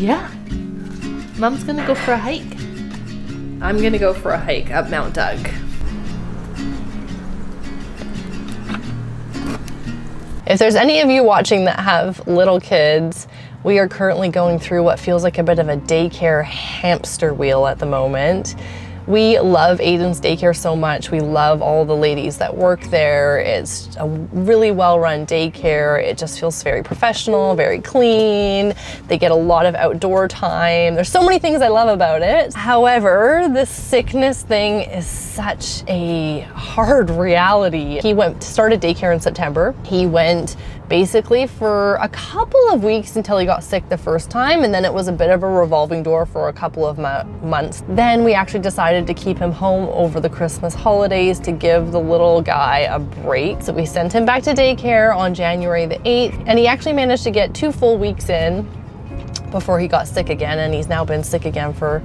Yeah. Mom's gonna go for a hike. I'm gonna go for a hike up Mt.Doug. If there's any of you watching that have little kids, we are currently going through what feels like a bit of a daycare hamster wheel at the moment. We love Aiden's daycare so much. We love all the ladies that work there. It's a really well-run daycare. It just feels very professional, very clean. They get a lot of outdoor time. There's so many things I love about it. However, this sickness thing is such a hard reality. He started daycare in September. He went basically for a couple of weeks until he got sick the first time, and then it was a bit of a revolving door for a couple of months. Then we actually decided to keep him home over the Christmas holidays to give the little guy a break. So we sent him back to daycare on January the 8th, and he actually managed to get 2 full weeks in before he got sick again, and he's now been sick again for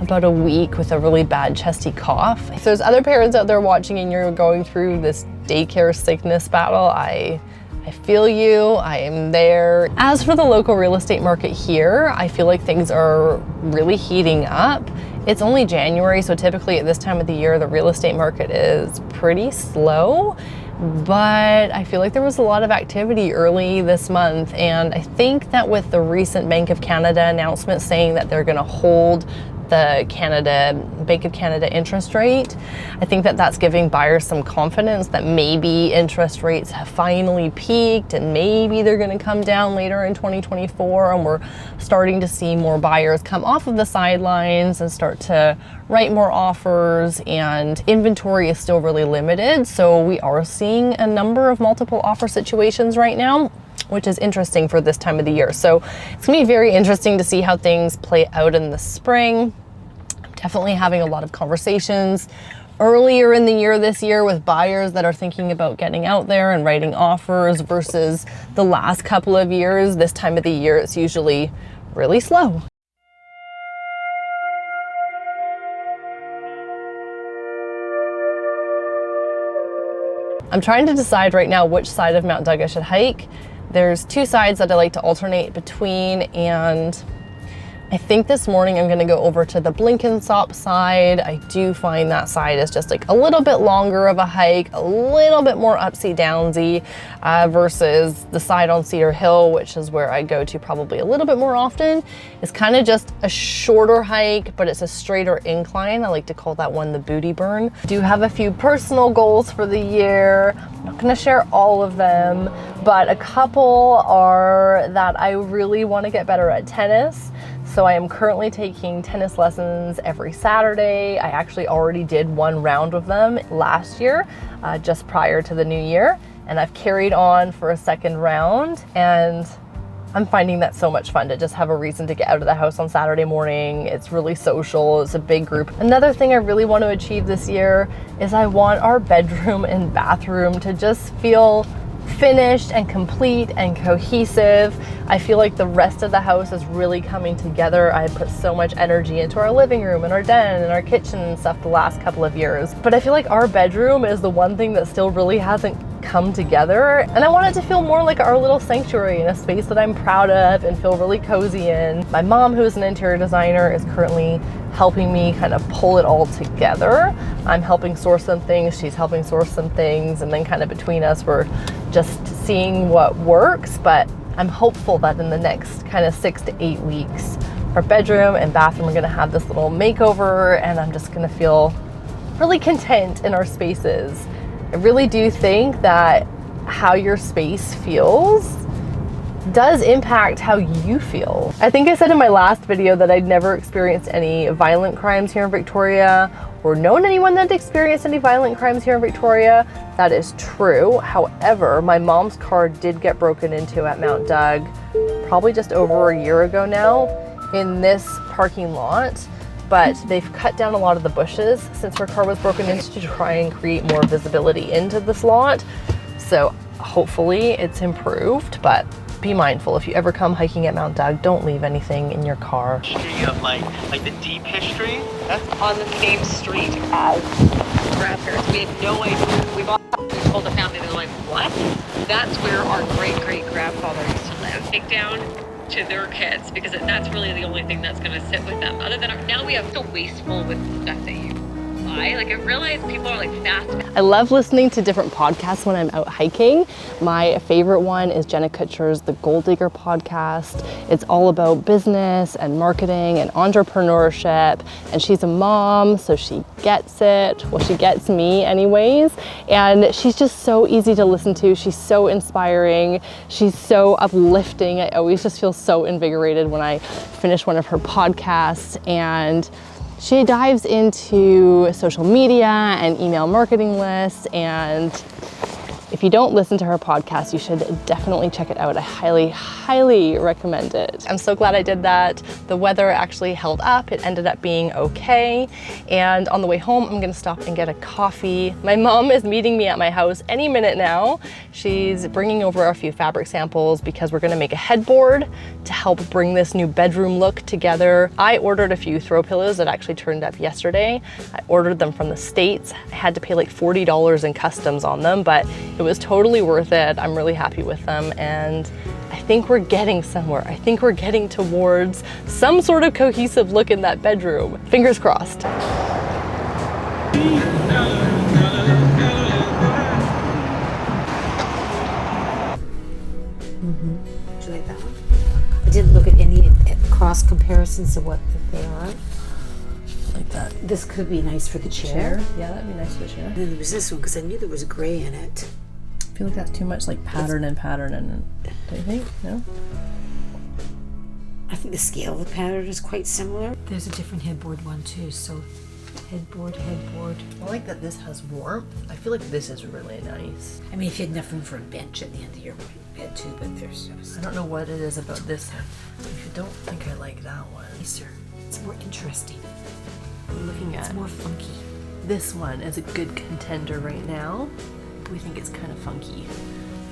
about a week with a really bad chesty cough. If there's other parents out there watching and you're going through this daycare sickness battle, I feel you, I am there. As for the local real estate market here, I feel like things are really heating up. It's only January, so typically at this time of the year, the real estate market is pretty slow, but I feel like there was a lot of activity early this month, and I think that with the recent Bank of Canada announcement saying that they're gonna hold the Bank of Canada interest rate, I think that that's giving buyers some confidence that maybe interest rates have finally peaked and maybe they're going to come down later in 2024, and we're starting to see more buyers come off of the sidelines and start to write more offers, and inventory is still really limited, so we are seeing a number of multiple offer situations right now, which is interesting for this time of the year. So it's gonna be very interesting to see how things play out in the spring. I'm definitely having a lot of conversations earlier in the year this year with buyers that are thinking about getting out there and writing offers versus the last couple of years. This time of the year, it's usually really slow. I'm trying to decide right now which side of Mt.Doug I should hike. There's 2 sides that I like to alternate between, and I think this morning I'm gonna go over to the Blenkinsop side. I do find that side is just like a little bit longer of a hike, a little bit more upsy downsy versus the side on Cedar Hill, which is where I go to probably a little bit more often. It's kind of just a shorter hike, but it's a straighter incline. I like to call that one the booty burn. I do have a few personal goals for the year. I'm not gonna share all of them, but a couple are that I really wanna get better at tennis. So I am currently taking tennis lessons every Saturday. I actually already did 1 round of them last year, just prior to the new year. And I've carried on for a 2nd round, and I'm finding that so much fun to just have a reason to get out of the house on Saturday morning. It's really social, it's a big group. Another thing I really want to achieve this year is I want our bedroom and bathroom to just feel finished and complete and cohesive. I feel like the rest of the house is really coming together. I put so much energy into our living room and our den and our kitchen and stuff the last couple of years. But I feel like our bedroom is the one thing that still really hasn't come together. And I want it to feel more like our little sanctuary and a space that I'm proud of and feel really cozy in. My mom, who is an interior designer, is currently helping me kind of pull it all together. I'm helping source some things, she's helping source some things, and then kind of between us, we're just seeing what works. But I'm hopeful that in the next kind of 6 to 8 weeks, our bedroom and bathroom are gonna have this little makeover, and I'm just gonna feel really content in our spaces. I really do think that how your space feels does impact how you feel. I think I said in my last video that I'd never experienced any violent crimes here in Victoria or known anyone that experienced any violent crimes here in Victoria. That is true. However, my mom's car did get broken into at Mt.Doug probably just over a year ago now in this parking lot. But they've cut down a lot of the bushes since her car was broken into to try and create more visibility into this lot. So hopefully it's improved, but be mindful if you ever come hiking at Mt.Doug, don't leave anything in your car. History of like the deep history. That's on the same street as grandparents. We had no idea. We bought the house, we told the family, they were like, what? That's where our great-great-grandfather used to live. Take down to their kids, because that's really the only thing that's going to sit with them. Other than now we have so wasteful with stuff that you buy. Like I realize people are like fast. I love listening to different podcasts when I'm out hiking. My favorite one is Jenna Kutcher's The Gold Digger podcast. It's all about business and marketing and entrepreneurship. And she's a mom, so she gets it. Well, she gets me anyways. And she's just so easy to listen to. She's so inspiring. She's so uplifting. I always just feel so invigorated when I finish one of her podcasts. And she dives into social media and email marketing lists, and if you don't listen to her podcast, you should definitely check it out. I highly, highly recommend it. I'm so glad I did that. The weather actually held up. It ended up being okay. And on the way home, I'm gonna stop and get a coffee. My mom is meeting me at my house any minute now. She's bringing over a few fabric samples because we're gonna make a headboard to help bring this new bedroom look together. I ordered a few throw pillows that actually turned up yesterday. I ordered them from the States. I had to pay like $40 in customs on them, but it was totally worth it. I'm really happy with them, and I think we're getting somewhere. I think we're getting towards some sort of cohesive look in that bedroom. Fingers crossed. Did you like that one? I didn't look at any cross comparisons of what they are. Like that. This could be nice for the chair. Yeah, that'd be nice for the chair. And then there was this one because I knew there was gray in it. I feel like that's too much like pattern and don't you think? No? I think the scale of the pattern is quite similar. There's a different headboard one too, so headboard. I like that this has warmth. I feel like this is really nice. I mean, if you had enough room for a bench at the end of your bed too, but there's just... I don't know what it is about this one. I don't think I like that one. Nicer. It's more interesting. I'm looking at It's more funky. this one is a good contender right now. We think it's kind of funky.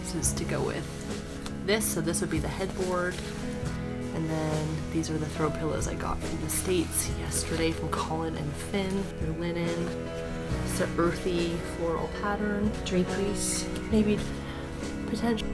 So it's to go with this. So this would be the headboard. And then these are the throw pillows I got from the States yesterday from Colin and Finn. They're linen. It's an earthy floral pattern. Draperies. Maybe potential.